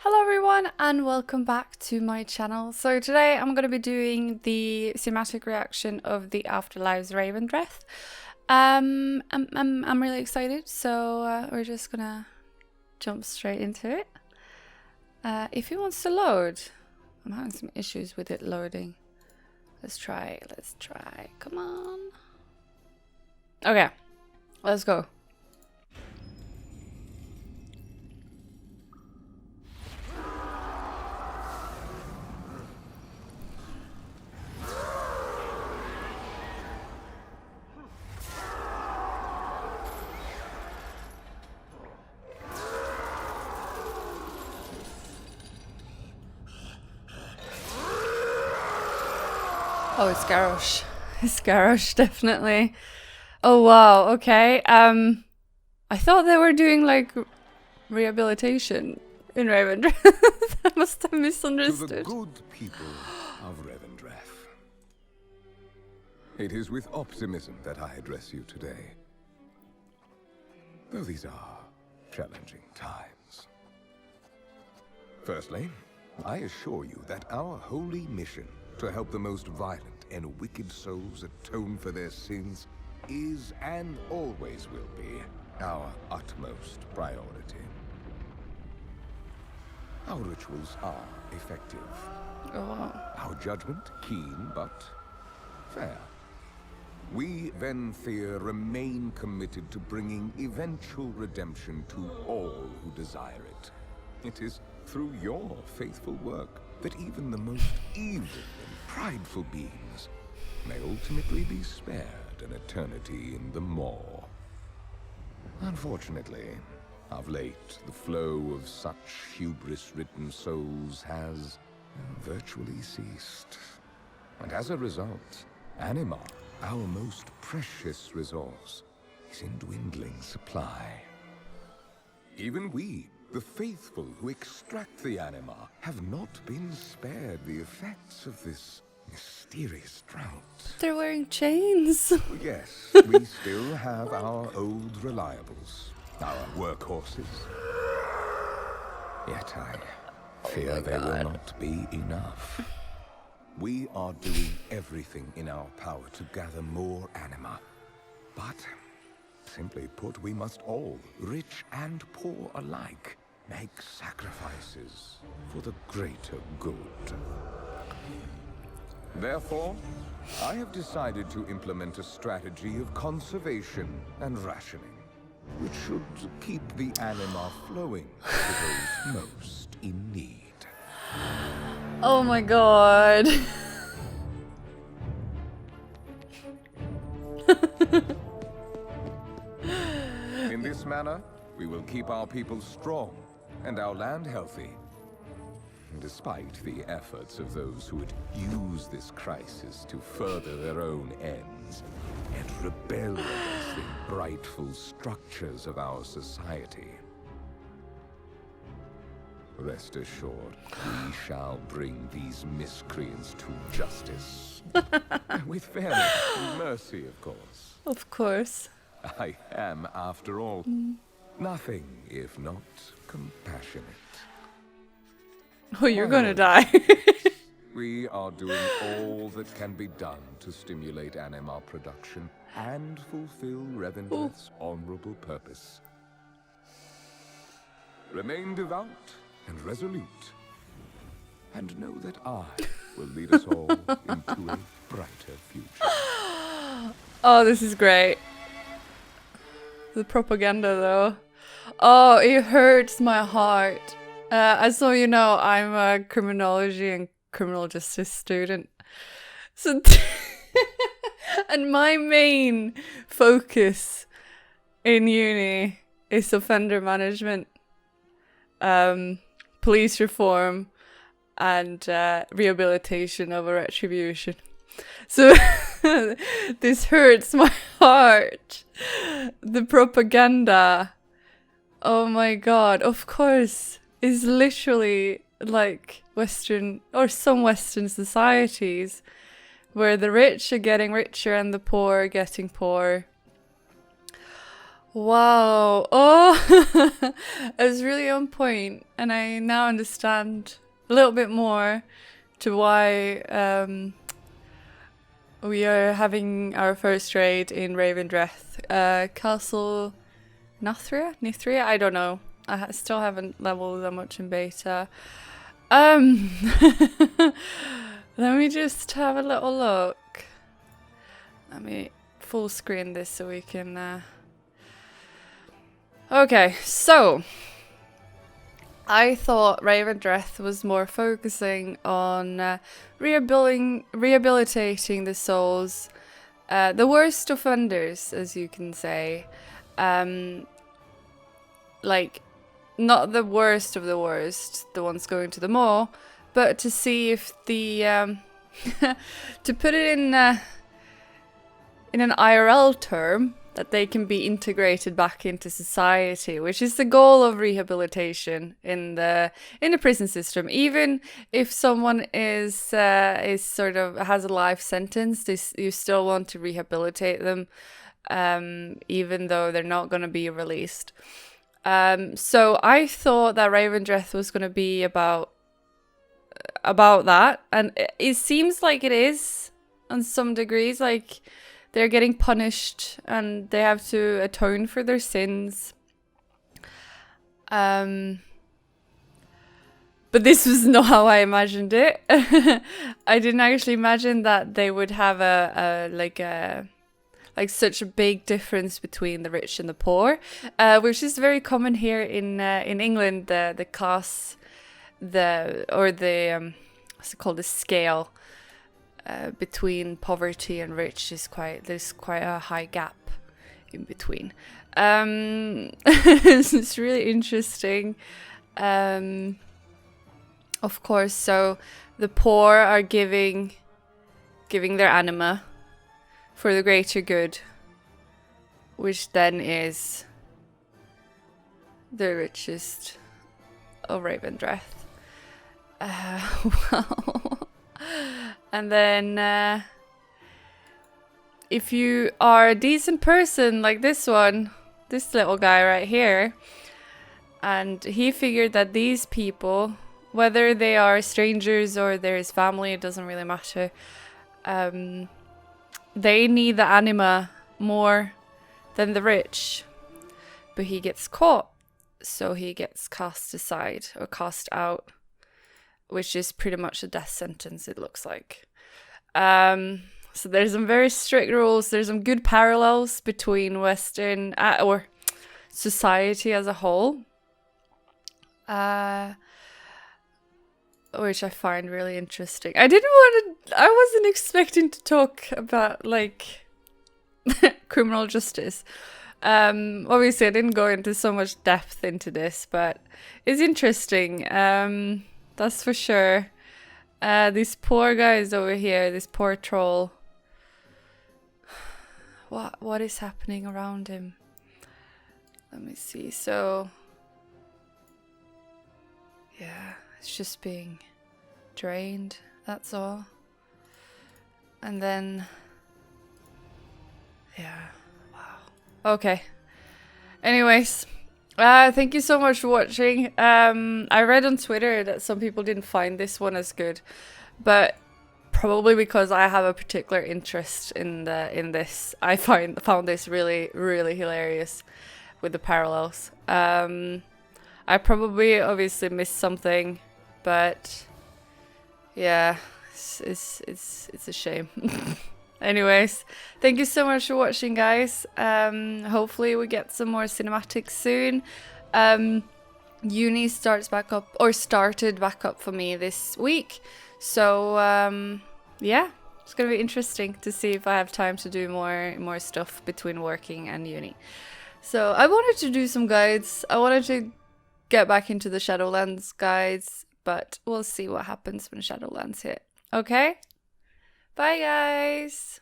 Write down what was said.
Hello everyone and welcome back to my channel. So today I'm going to be doing the cinematic reaction of the Afterlives Ravendreth. I'm really excited, so we're just gonna jump straight into it. If it wants to load, I'm having some issues with it loading. Let's try, come on. Okay, let's go. Oh, it's Garrosh. It's Garrosh, definitely. Oh wow, okay. I thought they were doing like rehabilitation in Revendreth. I must have misunderstood. To the good people of Revendreth. It is with optimism that I address you today. Though these are challenging times. Firstly, I assure you that our holy mission to help the most violent and wicked souls atone for their sins is and always will be our utmost priority. Our rituals are effective. Oh wow. Our judgment keen but fair. We, Revendreth, remain committed to bringing eventual redemption to all who desire it. It is through your faithful work that even the most evil and prideful beings may ultimately be spared an eternity in the maw. Unfortunately, of late, the flow of such hubris-ridden souls has virtually ceased. And as a result, anima, our most precious resource, is in dwindling supply. Even we, the faithful who extract the anima, have not been spared the effects of this mysterious drought. They're wearing chains. Yes, we still have our old reliables, our workhorses. Yet I fear they will not be enough. We are doing everything in our power to gather more anima. But, simply put, we must all, rich and poor alike, make sacrifices for the greater good. Therefore, I have decided to implement a strategy of conservation and rationing, which should keep the anima flowing to those most in need. Oh my god. In this manner, we will keep our people strong and our land healthy, despite the efforts of those who would use this crisis to further their own ends and rebel against the rightful structures of our society. Rest assured, we shall bring these miscreants to justice. With fairness and mercy, of course. Of course. I am, after all, nothing if not compassionate. Oh, you're gonna die. We are doing all that can be done to stimulate anima production and fulfill Revendreth's honorable purpose. Remain devout and resolute, and know that I will lead us all into a brighter future. Oh, this is great. The propaganda, though. Oh, it hurts my heart. As so you know, I'm a criminology and criminal justice student. So, and my main focus in uni is offender management, police reform, and rehabilitation of a retribution. So this hurts my heart. The propaganda, oh my god, of course, is literally like Western, or some Western societies, where the rich are getting richer and the poor are getting poor. Wow. Oh, it was really on point, and I now understand a little bit more to why we are having our first raid in Ravendreth. Castle Nithria? I don't know. Still haven't leveled that much in beta. Um, let me just have a little look. Let me full screen this so we can. Okay, so I thought Ravendreth was more focusing on rehabilitating the souls, the worst offenders, as you can say. Like, not the worst of the worst, the ones going to the mall, but to see if the to put it in an IRL term, that they can be integrated back into society, which is the goal of rehabilitation in the prison system. Even if someone is sort of has a life sentence, you still want to rehabilitate them, even though they're not going to be released. So I thought that Ravendreth was going to be about that, and it seems like it is on some degrees. Like, they're getting punished and they have to atone for their sins. But this was not how I imagined it. I didn't actually imagine that they would have like such a big difference between the rich and the poor, which is very common here in England. The class, what's it called, the scale between poverty and rich is there's quite a high gap in between. It's really interesting. Of course, so the poor are giving their anima for the greater good, which then is the richest of Ravendreth. Well, and then if you are a decent person like this little guy right here, and he figured that these people, whether they are strangers or they're his family, it doesn't really matter. They need the anima more than the rich. But he gets caught, so he gets cast aside or cast out, which is pretty much a death sentence, it looks like. So there's some very strict rules. There's some good parallels between Western or society as a whole, which I find really interesting. I wasn't expecting to talk about like criminal justice. Obviously I didn't go into so much depth into this, but it's interesting. That's for sure. These poor guys over here, this poor troll. What is happening around him? Let me see. So yeah, it's just being drained, that's all. And then yeah, wow. Okay. Anyways, thank you so much for watching. I read on Twitter that some people didn't find this one as good, but probably because I have a particular interest in this. I found this really, really hilarious with the parallels. I probably obviously missed something, but yeah, it's a shame. Anyways, thank you so much for watching, guys. Hopefully we get some more cinematics soon. Uni started back up for me this week, so yeah, it's gonna be interesting to see if I have time to do more stuff between working and uni. So I wanted to do some guides. I wanted to get back into the Shadowlands guides, but we'll see what happens when Shadowlands hit. Okay? Bye, guys!